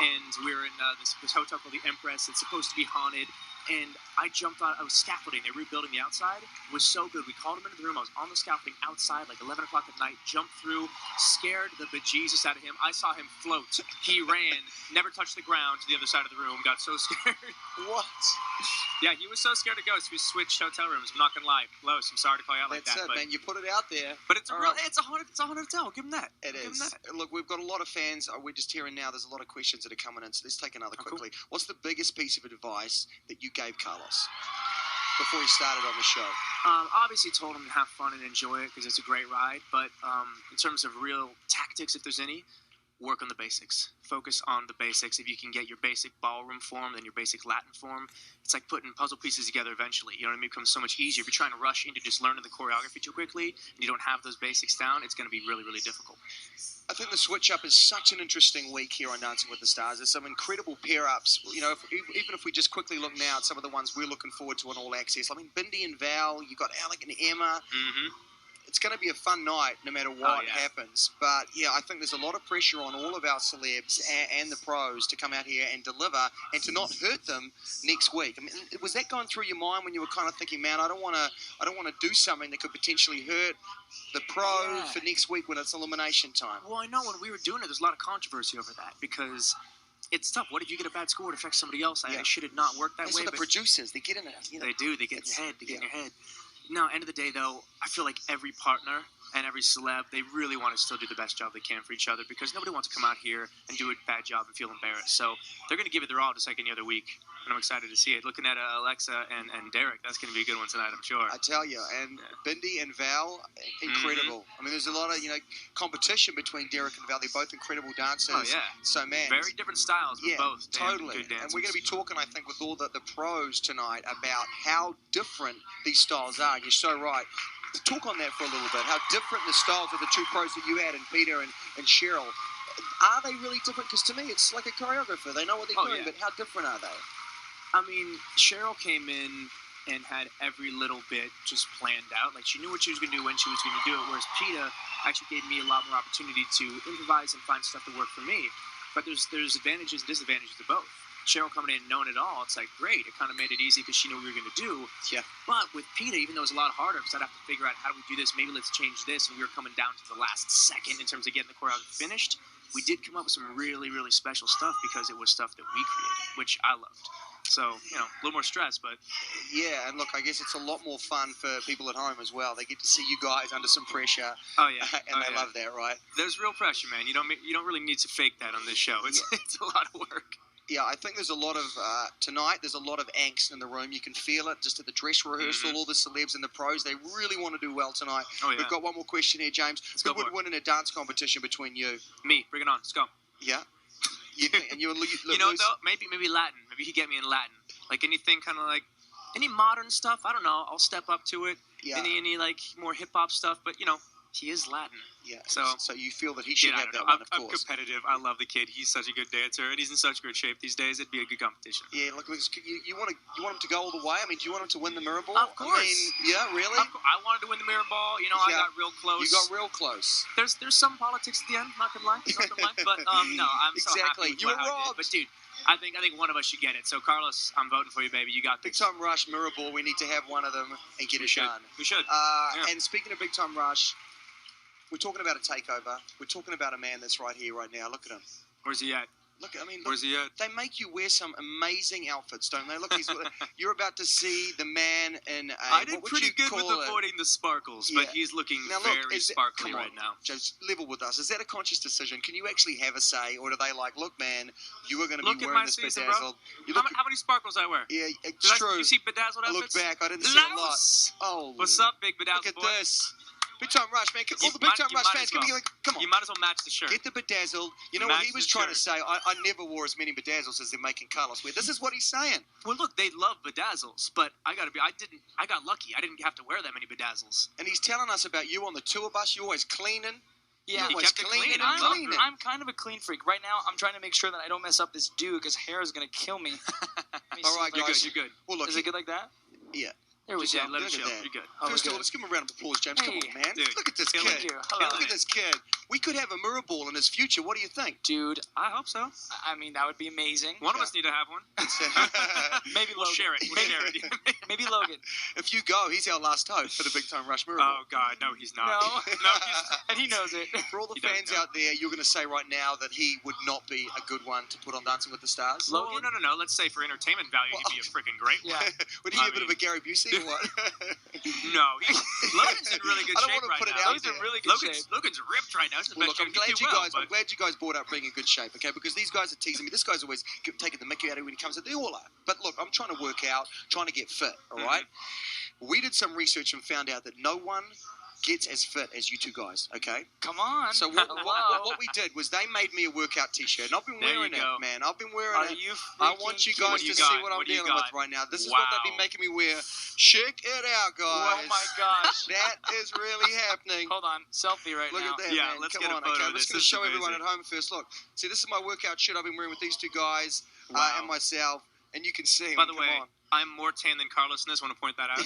and we were in this hotel called the Empress. It's supposed to be haunted. And I jumped on. I was scaffolding. They were rebuilding the outside. It was so good. We called him into the room. I was on the scaffolding outside, like 11 o'clock at night. Jumped through, scared the bejesus out of him. I saw him float. He ran, never touched the ground to the other side of the room. Got so scared. What? Yeah, he was so scared to go. So we switched hotel rooms. I'm not gonna lie, Los. I'm sorry to call you out like that. That's it, man. You put it out there. But it's a real. It's a haunted hotel. Give him that. It is. Look, we've got a lot of fans. We're just hearing now. There's a lot of questions that are coming in. So let's take another quickly. Cool. What's the biggest piece of advice that you gave Carlos before he started on the show? Obviously told him to have fun and enjoy it because it's a great ride. But in terms of real tactics, if there's any, work on the basics. Focus on the basics. If you can get your basic ballroom form, then your basic Latin form, it's like putting puzzle pieces together eventually. You know what I mean? It becomes so much easier. If you're trying to rush into just learning the choreography too quickly and you don't have those basics down, it's going to be really, really difficult. I think the switch-up is such an interesting week here on Dancing with the Stars. There's some incredible pair-ups. You know, even if we just quickly look now at some of the ones we're looking forward to on All Access. I mean, Bindi and Val, you've got Alec and Emma. Mm-hmm. It's going to be a fun night no matter what happens. But, yeah, I think there's a lot of pressure on all of our celebs and the pros to come out here and deliver and to not hurt them next week. I mean, was that going through your mind when you were kind of thinking, man, I don't want to do something that could potentially hurt the pro for next week when it's elimination time? Well, I know when we were doing it, there's a lot of controversy over that because it's tough. What if you get a bad score? It affects somebody else. Should it not work that way? So the producers, they get in it. You know? They do. They get in your head. They get in your head. No, end of the day, though, I feel like every partner and every celeb, they really want to still do the best job they can for each other because nobody wants to come out here and do a bad job and feel embarrassed. So they're going to give it their all just like any other week, and I'm excited to see it. Looking at Alexa and Derek, that's going to be a good one tonight, I'm sure. I tell you, and Bindi and Val, incredible. I mean, there's a lot of competition between Derek and Val. They're both incredible dancers. Oh, yeah. So, man. Very different styles, but both. Totally. Good dancers. And we're going to be talking, I think, with all the pros tonight about how different these styles are. And you're so right. Talk on that for a little bit. How different the styles of the two pros that you had, and Peter and Cheryl. Are they really different? Because to me, it's like a choreographer. They know what they're doing, but how different are they? I mean, Cheryl came in and had every little bit just planned out. Like, she knew what she was going to do when she was going to do it, whereas Peter actually gave me a lot more opportunity to improvise and find stuff that worked for me. But there's advantages and disadvantages to both. Cheryl coming in and knowing it all, it's like, great. It kind of made it easy because she knew what we were going to do. Yeah. But with Peter, even though it was a lot harder, because I'd have to figure out how do we do this, maybe let's change this, and we were coming down to the last second in terms of getting the choreography finished, we did come up with some really, really special stuff because it was stuff that we created, which I loved. So, a little more stress, but... Yeah, and look, I guess it's a lot more fun for people at home as well. They get to see you guys under some pressure. Oh, yeah. And they love that, right? There's real pressure, man. You don't really need to fake that on this show. It's a lot of work. Yeah, I think there's a lot of, tonight, there's a lot of angst in the room. You can feel it just at the dress rehearsal, all the celebs and the pros. They really want to do well tonight. Oh, yeah. We've got one more question here, James. Who would win in a dance competition between you? Me. Bring it on. Let's go. Yeah? You think, and you know what, though? Maybe Latin. Maybe you could get me in Latin. Like anything kind of like, any modern stuff, I don't know. I'll step up to it. Yeah. Any like more hip-hop stuff, but, he is Latin. Yeah. So you feel that he should have that one, of course. I'm competitive. I love the kid. He's such a good dancer, and he's in such good shape these days. It'd be a good competition. Yeah, look, you want him to go all the way? I mean, do you want him to win the mirror ball? Of course. I mean, yeah, really? I wanted to win the mirror ball. I got real close. You got real close. There's some politics at the end. Not gonna lie. But no, I'm so happy with you were robbed. But dude, I think one of us should get it. So Carlos, I'm voting for you, baby. You got this. Big Time Rush mirror ball. We need to have one of them and get it done. We should. And speaking of Big Time Rush. We're talking about a takeover. We're talking about a man that's right here, right now. Look at him. Where's he at? Look, where's he at? They make you wear some amazing outfits, don't they? Look, you're about to see the man in a... I did pretty good with avoiding the sparkles, but he's looking very sparkly right now. Just level with us. Is that a conscious decision? Can you actually have a say, or do they like, look, man, you are going to be wearing this bedazzled... How many sparkles I wear? Yeah, it's true. You see bedazzled outfits? I look back, I didn't see a lot. Oh, what's up, big bedazzled boy? Look at this. Big Time Rush, man. All the Big Time Rush fans, come on. You might as well match the shirt. Get the bedazzled. You know what he was trying to say? I never wore as many bedazzles as they're making Carlos wear. This is what he's saying. Well, look, they love bedazzles, but I got lucky. I didn't have to wear that many bedazzles. And he's telling us about you on the tour bus. You're always cleaning. Yeah, he kept cleaning. I'm kind of a clean freak. Right now, I'm trying to make sure that I don't mess up this dude because hair is going to kill me. All right, guys. You're good. Well, look, is it good like that? Yeah. Here we Just go. let it Look show. at that. You're good. Oh, First we're of all, good. let's give him a round of applause, James. Come Hey, on, man. dude. Look at this Killing kid. it. Hello. Look at this kid. We could have a mirror ball in his future. What do you think? Dude, I hope so. I mean, that would be amazing. One of us need to have one. Maybe We'll Logan. share it. We'll share it. Maybe Logan. If you go, he's our last hope for the Big Time Rush mirror ball. Oh God, no, he's not. No. No, he's. And he knows it. For all the He doesn't fans know. out there, you're going to say right now that he would not be a good one to put on Dancing with the Stars? Well, Logan? no. Let's say for entertainment value, he'd be a freaking great one. Yeah. Would he be a bit of a Gary Busey or what? No, Logan's in really good I don't shape want to right put it now. out Logan's in there. really good shape. Logan's ripped right now. He's in the Well, best look, shape. He did I'm well, glad you guys brought up being in good shape, okay? Because these guys are teasing me. This guy's always taking the mickey out of me when he comes in. They all are. But look, I'm trying to work out, trying to get fit, all right? We did some research and found out that no one gets as fit as you two guys, okay? Come on. So what we did was they made me a workout T-shirt, and I've been There you wearing it, go. man. I've been wearing Are it. you I want you freaking guys kidding to me? see what I'm What do you dealing with got? right now. This is what they've been Wow. making me wear. Check it out, guys. Oh my gosh. That is really happening. Hold on. Selfie right Look now. at that, Yeah, man. let's Come get a on, photo okay. of I'm just this. going to This is show everyone at amazing. home first. Look, see, this is my workout shirt I've been wearing with these two guys Wow. and myself, and you can see. By I mean, the way, come on. I'm more tan than Carlos in this. Want to point that out?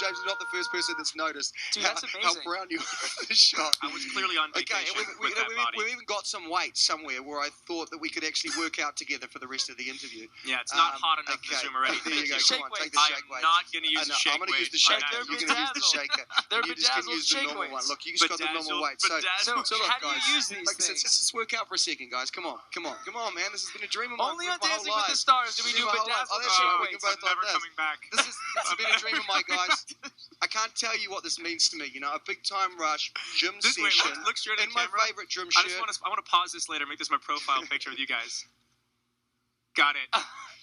James is not the first person that's noticed Dude, that's how amazing. brown you are in this shot. I was clearly on Okay, vacation and with that body. we've even got some weights somewhere where I thought that we could actually work out together for the rest of the interview. Yeah, it's not hot enough in okay. this room already. There you go. Shake Come on, take weights. the I shake am weights. not going to use the shake I'm going to use the weight. shaker. They're You're going to use the bedazzled. shaker. They're You just can bedazzled use the shake normal one. weights. Look, you just got the normal weight. So So look, how do you guys, use these like I said, things? let's work out for a second, guys. Come on, man. This has been a dream of mine Only for on my whole Dancing with life. the Stars do we do Oh, bedazzled that's right. shake We can weights. both I'm never like this. coming back. This has been a dream of mine, guys. I can't tell you what this means to me. You know, a Big Time Rush gym Wait, session look straight at in the my camera. favorite gym I shirt. want to pause this later. Make this my profile picture with you guys. Got it.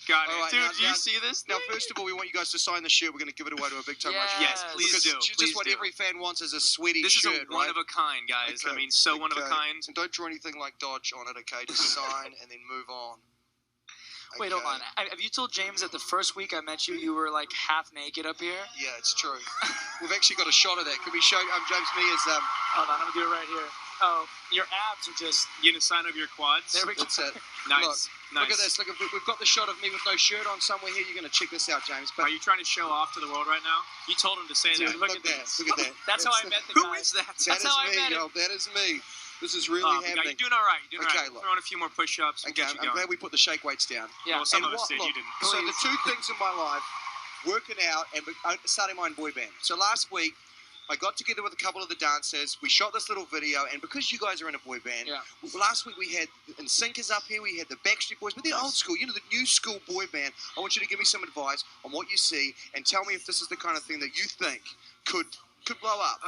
Got All it. right, Dude, now- do you now- see this? Now, first of all, we want you guys to sign the shirt. We're going to give it away to a Big Time Rush fan. Yes, please Because do. just Please what do. every fan wants is a sweaty This is shirt, a one right? of a kind, guys. Okay, I mean, so one of a okay. kind. And don't draw anything like Dodge on it, okay? Just sign and then move on. Wait, hold on. Have you told James that the first week I met you, you were like half naked up here? Yeah, it's true. We've actually got a shot of that. Can we show James me as Hold on, I'm gonna do it right here. Oh, your abs are just. You gonna sign over your quads? There we go. That's it. Nice. Look at this. Look, we've got the shot of me with no shirt on somewhere here. You're going to check this out, James. But Are you trying to show off to the world right now? You told him to say Dude, that. look look at that. this. Look at that. That's how I met the Who guy. is that? That That's is how I me, met him. yo. That is me. This is really You're happening. doing all right. You're doing all Okay, right. look. Throwing a few more push-ups. We'll Okay, get you I'm going. glad we put the shake weights down. Yeah. Well, some And of us did. look, You didn't. So the two things in my life, working out and starting my own boy band. So last week, I got together with a couple of the dancers. We shot this little video, and because you guys are in a boy band, Yeah. last week we had NSYNC up here. We had the Backstreet Boys, but they're old school. You know, the new school boy band. I want you to give me some advice on what you see, and tell me if this is the kind of thing that you think could blow up.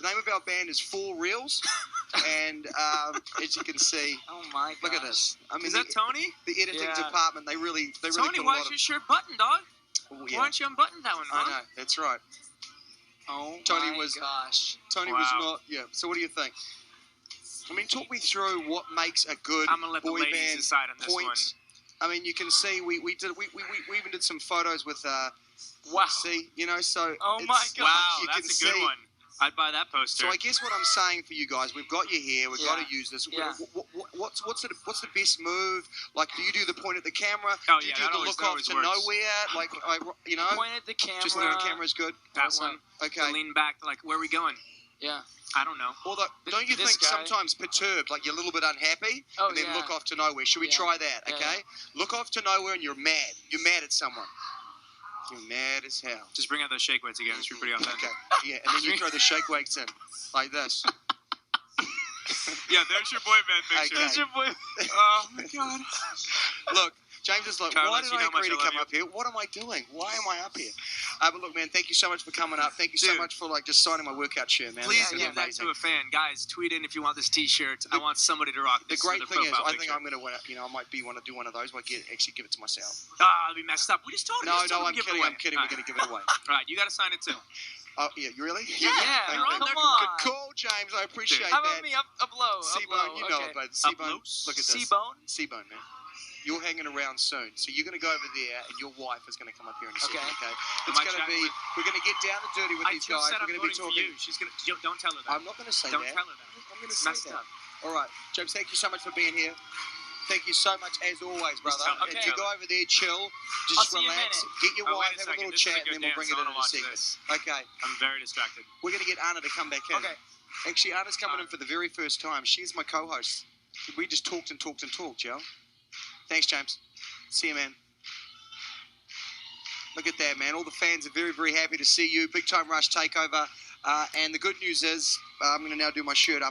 The name of our band is Four Reels, and as you can see, Oh my god. look at this. I mean, Is that Tony? the editing Yeah. department, they really Tony, put a why lot is of. your shirt buttoned, dog? Oh, Why yeah. aren't you unbuttoned that one, I huh? know, that's right. Oh Tony my was- gosh. Tony Wow. was not. Yeah. So what do you think? I mean, talk me through what makes a good I'm gonna let the boy ladies band decide on this point. one. I mean, you can see we even did some photos with Wow. see, you know, so Oh it's- my God. Wow, you that's can a good see. one. I'd buy that poster. So I guess what I'm saying for you guys, we've got you here. We've got Yeah. to use this. Yeah. What's the best move? Like, do you do the point at the camera? Oh, do you yeah, do that the always- look that off always to works. nowhere? Like, you know, Point at the camera. just looking at the camera is good. that Awesome. one. Okay. Lean back, like, where are we going? Yeah. I don't know. Although, don't you This think guy- sometimes perturbed, like you're a little bit unhappy, Oh, and then yeah. look off to nowhere? Should we Yeah. try that? Yeah, Okay. Look off to nowhere, and you're mad. You're mad at someone. You're mad as hell. Just bring out those shake weights again. It's pretty authentic. Okay. Yeah, and then you throw the shake weights in, like this. Yeah, there's your boy band picture. Okay. There's your boy. Oh, my God. Look, James is like, Carlos, why did you I know how much agree to I love come you. up here? What am I doing? Why am I up here? But look, man, thank you so much for coming up. Thank you so Dude. much for just signing my workout shirt, man. Please This is give that amazing. to a fan. Guys, tweet in if you want this T-shirt. I want somebody to rock The this. great for the thing is, profile I think picture. I'm going to, I might want to do one of those. Might actually give it to myself. I'll be messed up. We just told him. No, I'm give kidding. It away. I'm kidding. We're going to give it away. All right, you got to sign it too. Oh, yeah, you really? Yeah, Thank you're you. on come there. on. Good call, James. I appreciate How that. about me? Up low. C-Bone, you know okay. about C-Bone. close. Look at this. C-Bone? C-Bone, man. You're hanging around soon. So you're going to go over there, and your wife is going to come up here in a second, Okay. okay? Am It's I going to chatting be, with- we're going to get down and dirty with I these just guys. said We're I'm going to be voting for talking. you. She's gonna. Don't tell her that. I'm not going to say Don't that. tell her that. I'm going to It's say messed that. up. All right. James, thank you so much for being here. thank you so much, as always, brother. Okay. If you go over there, chill, I'll just see you in a relax, minute. get your wife, have a little This is chat, good and then we'll bring dance. it in I wanna a second. watch this. Okay. I'm very distracted. We're going to get Anna to come back in. Okay. Actually, Anna's coming in for the very first time. She's my co-host. We just talked and talked and talked, Joe. Thanks, James. See you, man. Look at that, man. All the fans are very, very happy to see you. Big Time Rush takeover. And the good news is, I'm going to now do my shirt up.